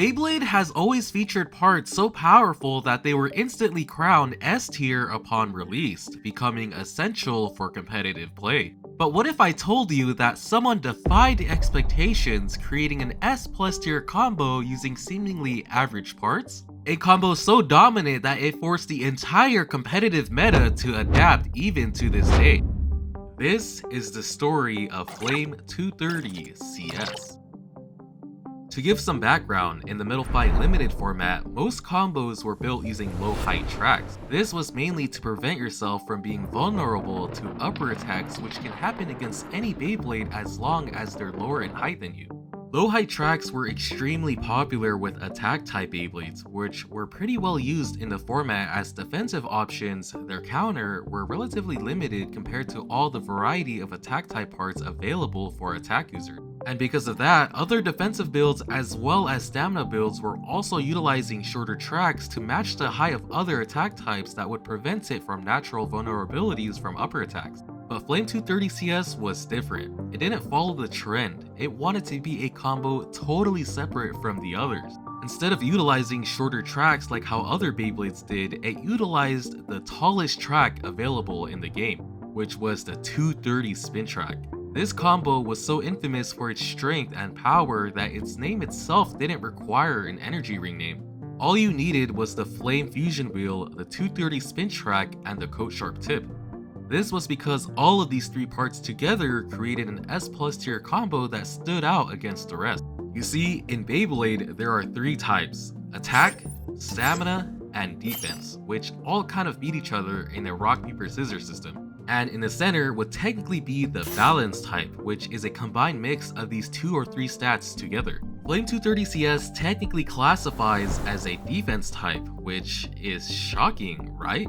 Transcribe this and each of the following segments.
Beyblade has always featured parts so powerful that they were instantly crowned S tier upon release, becoming essential for competitive play. But what if I told you that someone defied expectations, creating an S plus tier combo using seemingly average parts? A combo so dominant that it forced the entire competitive meta to adapt even to this day. This is the story of Flame 230 CS. To give some background, in the Middle Fight Limited format, most combos were built using low height tracks. This was mainly to prevent yourself from being vulnerable to upper attacks, which can happen against any Beyblade as long as they're lower in height than you. Low height tracks were extremely popular with attack type Beyblades, which were pretty well used in the format as defensive options. Their counter were relatively limited compared to all the variety of attack type parts available for attack users. And because of that, other defensive builds as well as stamina builds were also utilizing shorter tracks to match the height of other attack types that would prevent it from natural vulnerabilities from upper attacks. But Flame 230 CS was different. It didn't follow the trend. It wanted to be a combo totally separate from the others. Instead of utilizing shorter tracks like how other Beyblades did, it utilized the tallest track available in the game, which was the 230 spin track. This combo was so infamous for its strength and power that its name itself didn't require an energy ring name. All you needed was the Flame Fusion Wheel, the 230 spin track, and the Coat Sharp tip. This was because all of these three parts together created an S plus tier combo that stood out against the rest. You see, in Beyblade, there are three types: attack, stamina, and defense, which all kind of beat each other in a rock, paper, scissors system. And in the center would technically be the balance type, which is a combined mix of these 2 or 3 stats together. Flame 230 CS technically classifies as a defense type, which is shocking, right?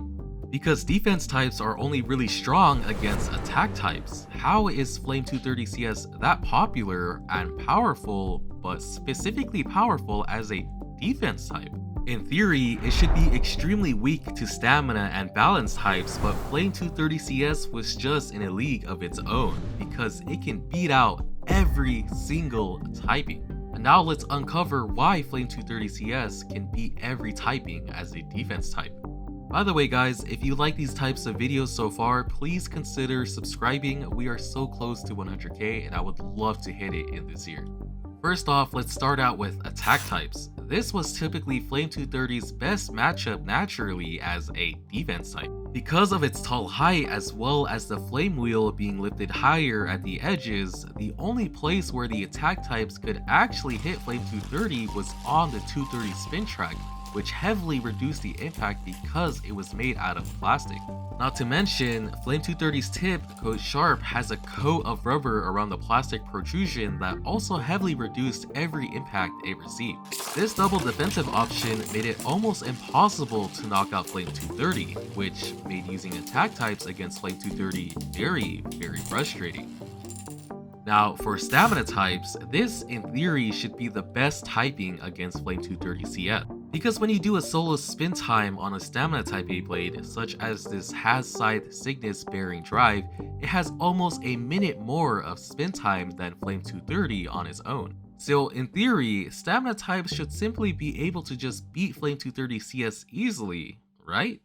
Because defense types are only really strong against attack types. How is Flame 230 CS that popular and powerful, but specifically powerful as a defense type? In theory, it should be extremely weak to stamina and balance types, but Flame 230 CS was just in a league of its own because it can beat out every single typing. And now let's uncover why Flame 230 CS can beat every typing as a defense type. By the way guys, if you like these types of videos so far, please consider subscribing. We are so close to 100k and I would love to hit it in this year. First off, let's start out with attack types. This was typically Flame 230's best matchup naturally as a defense type. Because of its tall height as well as the flame wheel being lifted higher at the edges, the only place where the attack types could actually hit Flame 230 was on the 230 spin track, which heavily reduced the impact because it was made out of plastic. Not to mention, Flame 230's tip, Coat Sharp, has a coat of rubber around the plastic protrusion that also heavily reduced every impact it received. This double defensive option made it almost impossible to knock out Flame 230, which made using attack types against Flame 230 very frustrating. Now, for stamina types, this in theory should be the best typing against Flame 230 CS. Because when you do a solo spin time on a stamina type Beyblade, such as this Has-Scythe Cygnus Bearing Drive, it has almost a minute more of spin time than Flame 230 on its own. So in theory, stamina types should simply be able to just beat Flame 230 CS easily, right?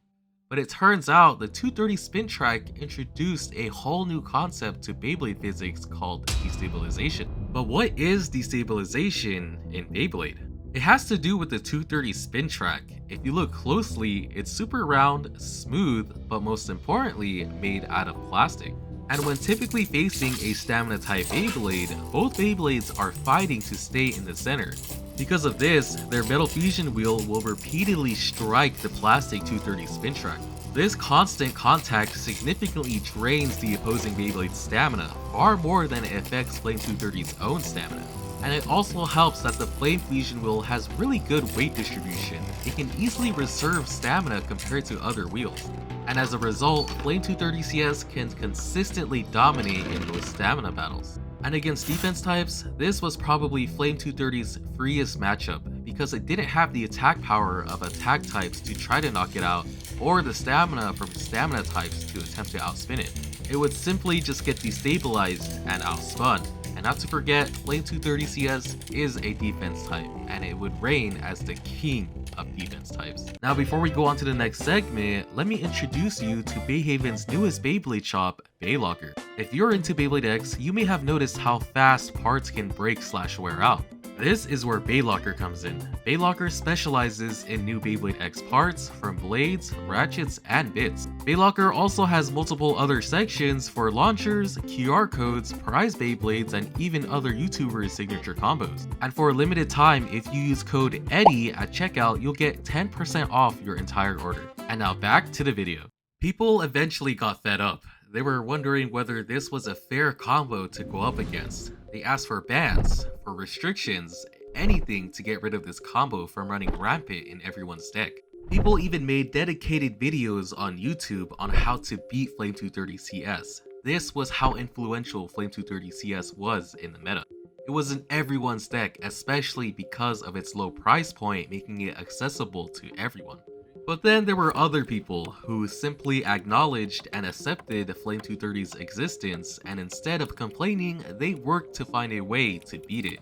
But it turns out the 230 spin track introduced a whole new concept to Beyblade physics called Destabilization. But what is Destabilization in Beyblade? It has to do with the 230 spin track. If you look closely, it's super round, smooth, but most importantly, made out of plastic. And when typically facing a stamina type Beyblade, both Beyblades are fighting to stay in the center. Because of this, their metal fusion wheel will repeatedly strike the plastic 230 spin track. This constant contact significantly drains the opposing Beyblade's stamina, far more than it affects Flame 230's own stamina. And it also helps that the Flame Fusion Wheel has really good weight distribution. It can easily reserve stamina compared to other wheels. And as a result, Flame 230 CS can consistently dominate in those stamina battles. And against defense types, this was probably Flame 230's freest matchup because it didn't have the attack power of attack types to try to knock it out, or the stamina from stamina types to attempt to outspin it. It would simply just get destabilized and outspun. And not to forget, Flame 230 CS is a defense type, and it would reign as the king of defense types. Now before we go on to the next segment, let me introduce you to Beyhaven's newest Beyblade shop, BeyLocker. If you're into Beyblade X, you may have noticed how fast parts can break / wear out. This is where BeyLocker comes in. BeyLocker specializes in new Beyblade X parts from blades, ratchets, and bits. BeyLocker also has multiple other sections for launchers, QR codes, prize Beyblades, and even other YouTubers' signature combos. And for a limited time, if you use code EDDIE at checkout, you'll get 10% off your entire order. And now back to the video. People eventually got fed up. They were wondering whether this was a fair combo to go up against. They asked for bans, for restrictions, anything to get rid of this combo from running rampant in everyone's deck. People even made dedicated videos on YouTube on how to beat Flame 230 CS. This was how influential Flame 230 CS was in the meta. It was in everyone's deck, especially because of its low price point, making it accessible to everyone. But then there were other people who simply acknowledged and accepted Flame 230's existence, and instead of complaining, they worked to find a way to beat it.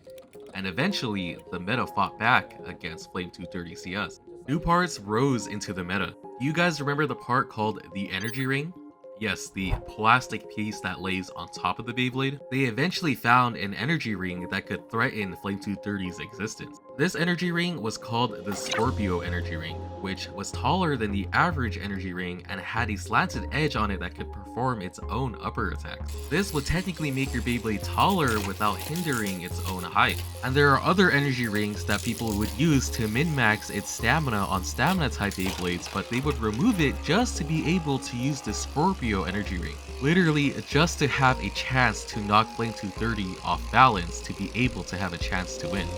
And eventually, the meta fought back against Flame 230 CS. New parts rose into the meta. Do you guys remember the part called the Energy Ring? Yes, the plastic piece that lays on top of the Beyblade. They eventually found an energy ring that could threaten Flame 230's existence. This energy ring was called the Scorpio Energy Ring, which was taller than the average energy ring and had a slanted edge on it that could perform its own upper attacks. This would technically make your Beyblade taller without hindering its own height. And there are other energy rings that people would use to min-max its stamina on stamina type Beyblades, but they would remove it just to be able to use the Scorpio Energy Ring. Literally just to have a chance to knock Flame 230 off balance to be able to have a chance to win.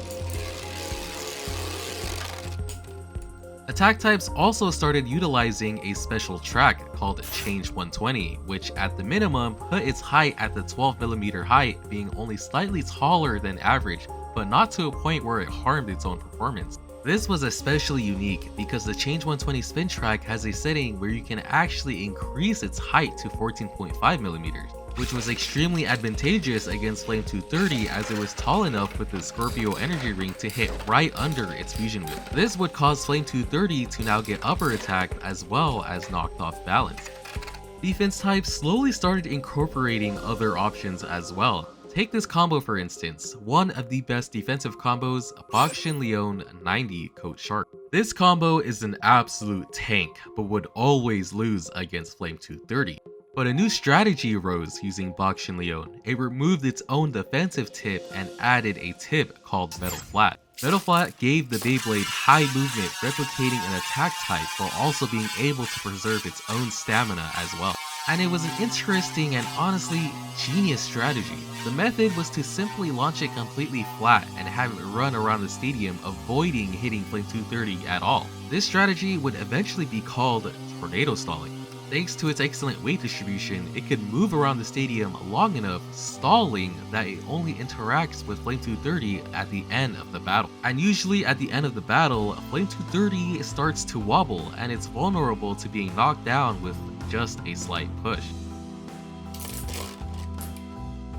Attack types also started utilizing a special track called Change 120, which at the minimum put its height at the 12mm height, being only slightly taller than average, but not to a point where it harmed its own performance. This was especially unique because the Change 120 spin track has a setting where you can actually increase its height to 14.5mm, which was extremely advantageous against Flame 230 as it was tall enough with the Scorpio Energy Ring to hit right under its fusion whip. This would cause Flame 230 to now get upper attack as well as knocked off balance. Defense types slowly started incorporating other options as well. Take this combo for instance, one of the best defensive combos, Boxshin Leon 90 Coat Shark. This combo is an absolute tank, but would always lose against Flame 230. But a new strategy arose using Boxshin Leon. It removed its own defensive tip and added a tip called Metal Flat. Metal Flat gave the Beyblade high movement, replicating an attack type while also being able to preserve its own stamina as well. And it was an interesting and honestly genius strategy. The method was to simply launch it completely flat and have it run around the stadium, avoiding hitting Flame 230 at all. This strategy would eventually be called tornado stalling. Thanks to its excellent weight distribution, it could move around the stadium long enough, stalling that it only interacts with Flame 230 at the end of the battle. And usually at the end of the battle, Flame 230 starts to wobble and it's vulnerable to being knocked down with just a slight push.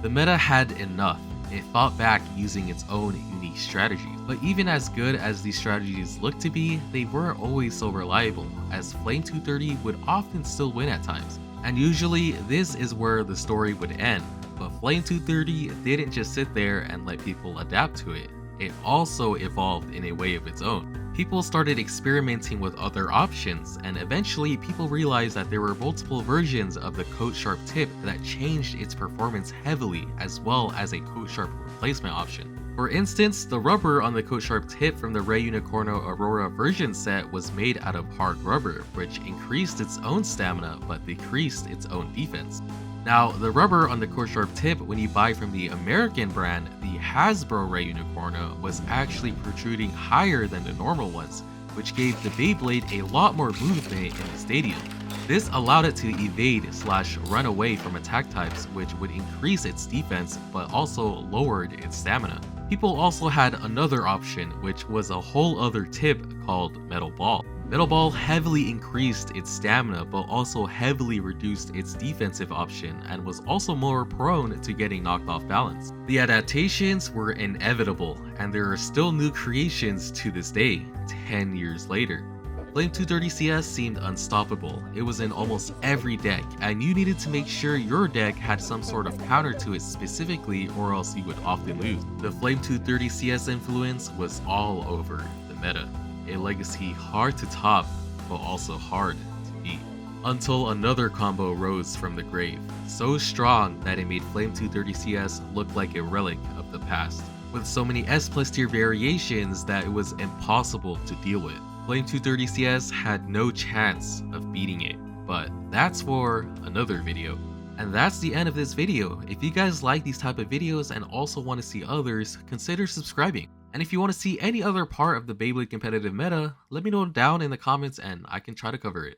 The meta had enough. It fought back using its own unique strategies. But even as good as these strategies looked to be, they weren't always so reliable, as Flame 230 would often still win at times. And usually, this is where the story would end. But Flame 230 didn't just sit there and let people adapt to it. It also evolved in a way of its own. People started experimenting with other options, and eventually people realized that there were multiple versions of the Coat Sharp tip that changed its performance heavily, as well as a Coat Sharp replacement option. For instance, the rubber on the Coat Sharp tip from the Rey Unicorno Aurora version set was made out of hard rubber, which increased its own stamina but decreased its own defense. Now, the rubber on the Coat Sharp tip when you buy from the American brand, the Hasbro Rey Unicorno, was actually protruding higher than the normal ones, which gave the Beyblade a lot more movement in the stadium. This allowed it to evade/run away from attack types, which would increase its defense but also lowered its stamina. People also had another option, which was a whole other tip called Metal Ball. Metal Ball heavily increased its stamina but also heavily reduced its defensive option and was also more prone to getting knocked off balance. The adaptations were inevitable, and there are still new creations to this day, 10 years later. Flame 230 CS seemed unstoppable. It was in almost every deck, and you needed to make sure your deck had some sort of counter to it specifically, or else you would often lose. The Flame 230 CS influence was all over the meta, a legacy hard to top, but also hard to beat. Until another combo rose from the grave, so strong that it made Flame 230 CS look like a relic of the past, with so many S+ tier variations that it was impossible to deal with. Flame 230 CS had no chance of beating it, but that's for another video. And that's the end of this video. If you guys like these type of videos and also want to see others, consider subscribing. And if you want to see any other part of the Beyblade competitive meta, let me know down in the comments and I can try to cover it.